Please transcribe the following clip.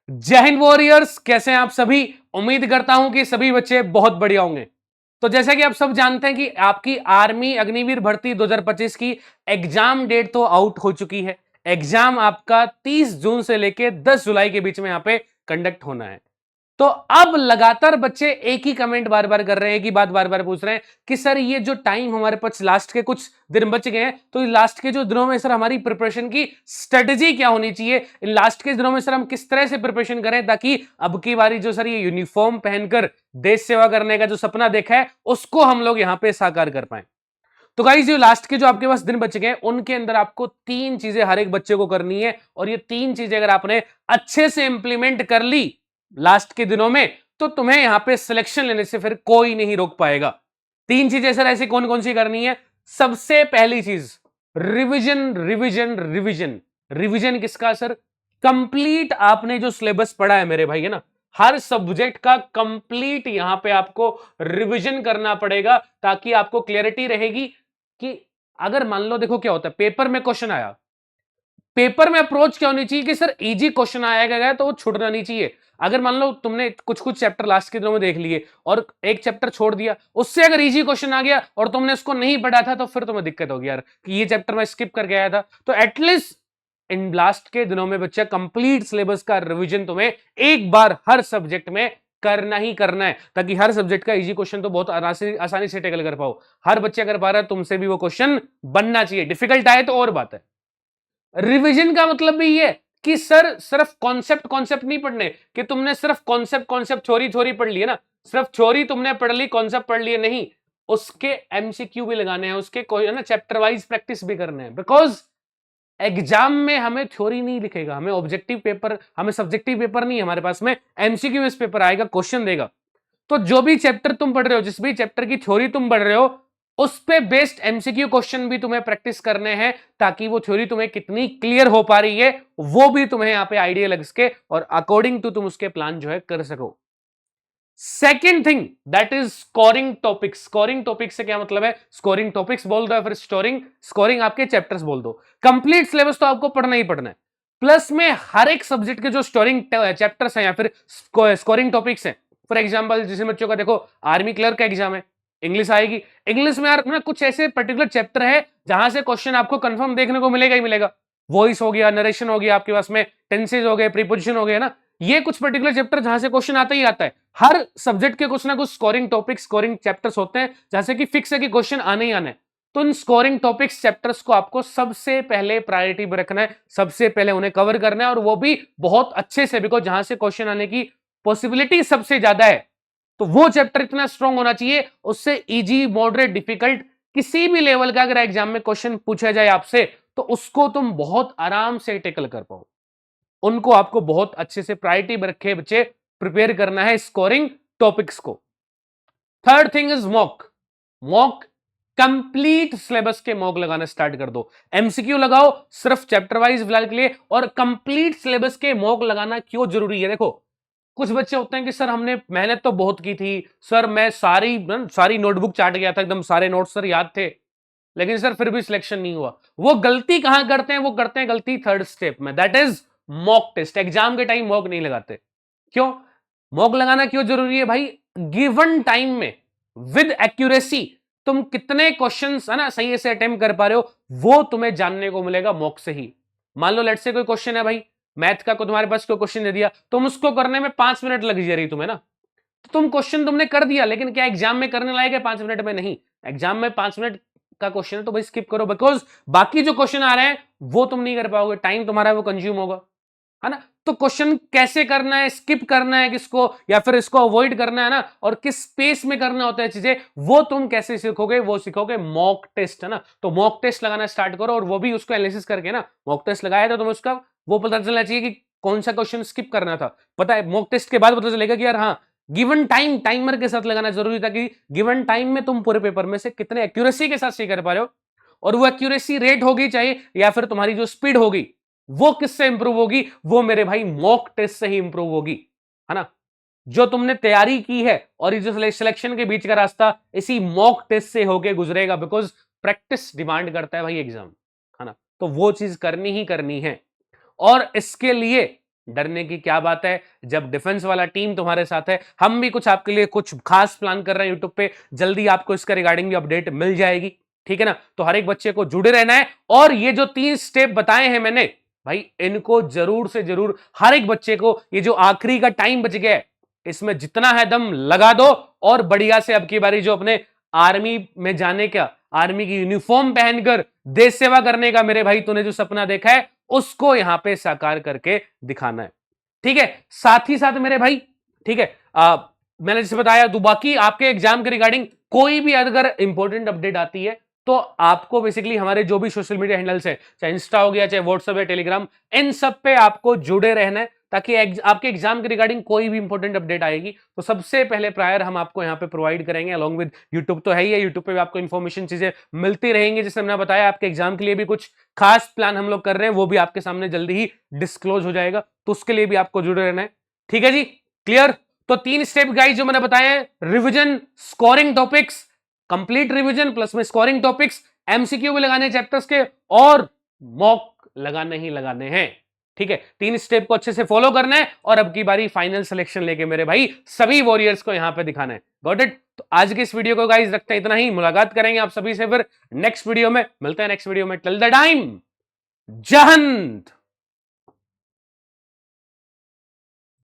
जय हिंद वॉरियर्स, कैसे हैं आप सभी। उम्मीद करता हूं कि सभी बच्चे बहुत बढ़िया होंगे। तो जैसा कि आप सब जानते हैं कि आपकी आर्मी अग्निवीर भर्ती 2025 की एग्जाम डेट तो आउट हो चुकी है। एग्जाम आपका 30 जून से लेके 10 जुलाई के बीच में यहां पे कंडक्ट होना है। तो अब लगातार बच्चे एक ही कमेंट बार बार कर रहे हैं, एक ही बात बार बार पूछ रहे हैं कि सर ये जो टाइम हमारे पास लास्ट के कुछ दिन बच गए हैं, तो लास्ट के जो दिनों में सर हमारी प्रिपरेशन की स्ट्रेटेजी क्या होनी चाहिए, इन लास्ट के दिनों में सर हम किस तरह से प्रिपरेशन करें ताकि अब की बारी जो सर ये यूनिफॉर्म पहनकर देश सेवा करने का जो सपना देखा है उसको हम लोग यहां पे साकार कर पाए। तो गाइस जो लास्ट के जो आपके पास दिन बच गए उनके अंदर आपको 3 चीजें हर एक बच्चे को करनी है, और ये 3 चीजें अगर आपने अच्छे से इंप्लीमेंट कर ली लास्ट के दिनों में तो तुम्हें यहां पे सिलेक्शन लेने से फिर कोई नहीं रोक पाएगा। 3 चीजें सर ऐसी कौन कौन सी करनी है। सबसे पहली चीज, रिविजन रिविजन रिविजन। रिविजन किसका सर? कंप्लीट आपने जो सिलेबस पढ़ा है मेरे भाई, है ना, हर सब्जेक्ट का कंप्लीट यहां पे आपको रिवीजन करना पड़ेगा ताकि आपको क्लैरिटी रहेगी कि अगर मान लो, देखो क्या होता है, पेपर में क्वेश्चन आया, पेपर में अप्रोच क्या होनी चाहिए कि सर इजी क्वेश्चन आएगा गया तो वो छूटना नहीं चाहिए। अगर मान लो तुमने कुछ कुछ चैप्टर लास्ट के दिनों में देख लिए और एक चैप्टर छोड़ दिया, उससे अगर इजी क्वेश्चन आ गया और तुमने उसको नहीं पढ़ा था तो फिर तुम्हें दिक्कत होगी यार कि ये चैप्टर मैं स्किप करके आया था। तो एटलीस्ट इन लास्ट के दिनों में बच्चा कंप्लीट सिलेबस का रिवीजन तुम्हें एक बार हर सब्जेक्ट में करना ही करना है, ताकि हर सब्जेक्ट का इजी क्वेश्चन तो बहुत आसानी से टैकल कर पाओ। हर बच्चा कर पा रहा है, तुमसे भी वो क्वेश्चन बनना चाहिए। डिफिकल्ट आए तो और बात है। रिवीजन का मतलब भी ये कि सर सिर्फ कॉन्सेप्ट कॉन्सेप्ट नहीं पढ़ने कि तुमने सिर्फ कॉन्सेप्ट कॉन्सेप्ट थ्योरी थ्योरी पढ़ ली है ना, सिर्फ थ्योरी तुमने पढ़ ली, कॉन्सेप्ट पढ़ लिए नहीं, उसके एमसीक्यू भी लगाने हैं, उसके कोई है ना चैप्टर वाइज प्रैक्टिस भी करने हैं। बिकॉज एग्जाम में हमें थ्योरी नहीं लिखेगा, हमें ऑब्जेक्टिव पेपर, हमें सब्जेक्टिव पेपर नहीं है हमारे पास में, एमसीक्यू बेस्ड पेपर आएगा, क्वेश्चन देगा। तो जो भी चैप्टर तुम पढ़ रहे हो, जिस भी चैप्टर की थ्योरी तुम पढ़ रहे हो, उस पे बेस्ड एमसीक्यू क्वेश्चन भी तुम्हें प्रैक्टिस करने हैं ताकि वो थ्योरी तुम्हें कितनी क्लियर हो पा रही है वो भी तुम्हें यहां पे आइडिया लग सके और अकॉर्डिंग टू तुम उसके प्लान जो है कर सको। Second thing that is scoring topics. Scoring topics से क्या मतलब है? स्कोरिंग टॉपिक्स बोल दो या फिर स्टोरिंग स्कोरिंग आपके चैप्टर्स बोल दो। कंप्लीट सिलेबस तो आपको पढ़ना ही पढ़ना है, प्लस में हर एक सब्जेक्ट के जो स्टोरिंग चैप्टर्स हैं या फिर स्कोरिंग टॉपिक्स हैं। फॉर एग्जाम्पल जिसे बच्चों का देखो आर्मी क्लर्क का एग्जाम है, इंग्लिश आएगी, इंग्लिश में यार ना कुछ ऐसे पर्टिकुलर चैप्टर है जहां से क्वेश्चन आपको कंफर्म देखने को मिलेगा ही मिलेगा। वॉइस हो गया, नरेशन हो गया, आपके पास में टेंसेज हो गए, प्रीपोजिशन हो गया ना, ये कुछ पर्टिकुलर चैप्टर जहां से क्वेश्चन आता ही आता है। हर सब्जेक्ट के कुछ ना कुछ स्कोरिंग टॉपिक स्कोरिंग चैप्टर्स होते हैं जहां से कि फिक्स है कि क्वेश्चन आने ही आने हैं। तो इन स्कोरिंग टॉपिक्स चैप्टर्स को आपको सबसे पहले प्रायोरिटी पर रखना है, सबसे पहले उन्हें कवर करना है, और वो भी बहुत अच्छे से, बिकॉज जहां से क्वेश्चन आने की पॉसिबिलिटी सबसे ज्यादा है। तो वो चैप्टर इतना स्ट्रांग होना चाहिए, उससे इजी मॉडरेट डिफिकल्ट किसी भी लेवल का अगर एग्जाम में क्वेश्चन पूछा जाए आपसे तो उसको तुम बहुत आराम से टेकल कर पाओ। उनको आपको बहुत अच्छे से प्रायोरिटी में रखे बच्चे प्रिपेयर करना है स्कोरिंग टॉपिक्स को। Third thing is mock. Mock complete syllabus के मॉक लगाना स्टार्ट कर दो। एमसीक्यू लगाओ सिर्फ चैप्टर वाइज फिलहाल के लिए, और कंप्लीट सिलेबस के मॉक लगाना क्यों जरूरी है? देखो कुछ बच्चे होते हैं कि सर हमने मेहनत तो बहुत की थी, सर मैं सारी नोटबुक चाट गया था, एकदम सारे नोट्स सर याद थे, लेकिन सर फिर भी सिलेक्शन नहीं हुआ। वो गलती कहां करते हैं? वो करते हैं गलती थर्ड स्टेप में, that is mock test. Exam के टाइम मॉक नहीं लगाते। क्यों मॉक लगाना क्यों जरूरी है भाई? गिवन टाइम में विद एक्यूरेसी तुम कितने क्वेश्चंस है ना सही से अटेम्प्ट कर पा रहे हो वो तुम्हें जानने को मिलेगा मॉक से ही। मान लो लेट से कोई क्वेश्चन है भाई मैथ का, को तुम्हारे पास कोई क्वेश्चन दे दिया, तुम उसको करने में 5 मिनट लग जा रही तुम्हें ना, तो तुम क्वेश्चन तुमने कर दिया, लेकिन क्या एग्जाम में करने लायक है 5 मिनट में? नहीं। एग्जाम में 5 मिनट का क्वेश्चन है तो भाई स्किप करो, बिकॉज बाकी जो क्वेश्चन आ रहे हैं वो तुम नहीं कर पाओगे, टाइम तुम्हारा वो कंज्यूम होगा, है ना। तो क्वेश्चन कैसे करना है, स्किप करना है किसको या फिर इसको अवॉइड करना है ना, और किस स्पेस में करना होता है चीजें, वो तुम कैसे सीखोगे? वो सीखोगे मॉक टेस्ट, है ना। तो मॉक टेस्ट लगाना स्टार्ट करो, और वो भी उसको एनालिसिस करके ना, मॉक टेस्ट लगाया तो तुम्हें उसका वो पता चलना चाहिए कि कौन सा क्वेश्चन स्किप करना था। पता है मॉक टेस्ट के बाद पता चलेगा कि यार हाँ गिवन टाइम, टाइमर के साथ लगाना जरूरी था कि गिवन टाइम में तुम पूरे पेपर में से कितने एक्यूरेसी के साथ सही कर पा रहे हो, और वो एक्यूरेसी रेट होगी चाहे या फिर तुम्हारी जो स्पीड होगी वो किससे इंप्रूव होगी? वो मेरे भाई मॉक टेस्ट से ही इंप्रूव होगी, है ना। जो तुमने तैयारी की है और ये जो सिलेक्शन के बीच का रास्ता इसी मॉक टेस्ट से होके गुजरेगा, बिकॉज प्रैक्टिस डिमांड करता है भाई एग्जाम, है ना। तो वो चीज करनी ही करनी है, और इसके लिए डरने की क्या बात है, जब डिफेंस वाला टीम तुम्हारे साथ है। हम भी कुछ आपके लिए कुछ खास प्लान कर रहे हैं यूट्यूब पे, जल्दी आपको इसका रिगार्डिंग भी अपडेट मिल जाएगी, ठीक है ना। तो हर एक बच्चे को जुड़े रहना है, और ये जो 3 स्टेप बताए हैं मैंने भाई, इनको जरूर से जरूर हर एक बच्चे को, ये जो आखिरी का टाइम बच गया है, इसमें जितना है दम लगा दो, और बढ़िया से अब की बारी जो अपने आर्मी में जाने का, आर्मी की यूनिफॉर्म पहनकर देश सेवा करने का मेरे भाई तूने जो सपना देखा है, उसको यहां पे साकार करके दिखाना है, ठीक है। साथ ही साथ मेरे भाई, ठीक है, मैंने जैसे बताया, तो बाकी आपके एग्जाम के रिगार्डिंग कोई भी अगर इंपॉर्टेंट अपडेट आती है, तो आपको बेसिकली हमारे जो भी सोशल मीडिया हैंडल्स है, चाहे इंस्टा हो गया, चाहे व्हाट्सएप या टेलीग्राम, इन सब पे आपको जुड़े रहना है, ताकि आपके एग्जाम के रिगार्डिंग कोई भी इंपॉर्टेंट अपडेट आएगी तो सबसे पहले प्रायर हम आपको यहां पे प्रोवाइड करेंगे, अलॉन्ग विद यूट्यूब तो है ही है, यूट्यूब पे भी आपको इन्फॉर्मेशन चीजें मिलती रहेंगी। जैसे मैंने बताया, आपके एग्जाम के लिए भी कुछ खास प्लान हम लोग कर रहे हैं, वो भी आपके सामने जल्दी ही डिस्क्लोज हो जाएगा, तो उसके लिए भी आपको जुड़े रहना है, ठीक है जी, क्लियर। तो 3 स्टेप गाइस जो मैंने बताया है, revision, scoring topics, complete revision plus में स्कोरिंग टॉपिक्स, एमसीक्यू भी लगाने चैप्टर्स के, और मॉक लगाने ही लगाने हैं, ठीक है। 3 स्टेप को अच्छे से फॉलो करना है, और अब की बारी फाइनल सिलेक्शन लेके मेरे भाई सभी वॉरियर्स को यहां पे दिखाना है, गॉट इट। तो आज के इस वीडियो को गाइस रखते हैं इतना ही, मुलाकात करेंगे आप सभी से फिर नेक्स्ट वीडियो में, मिलते हैं नेक्स्ट वीडियो में, टिल द टाइम जय हिंद।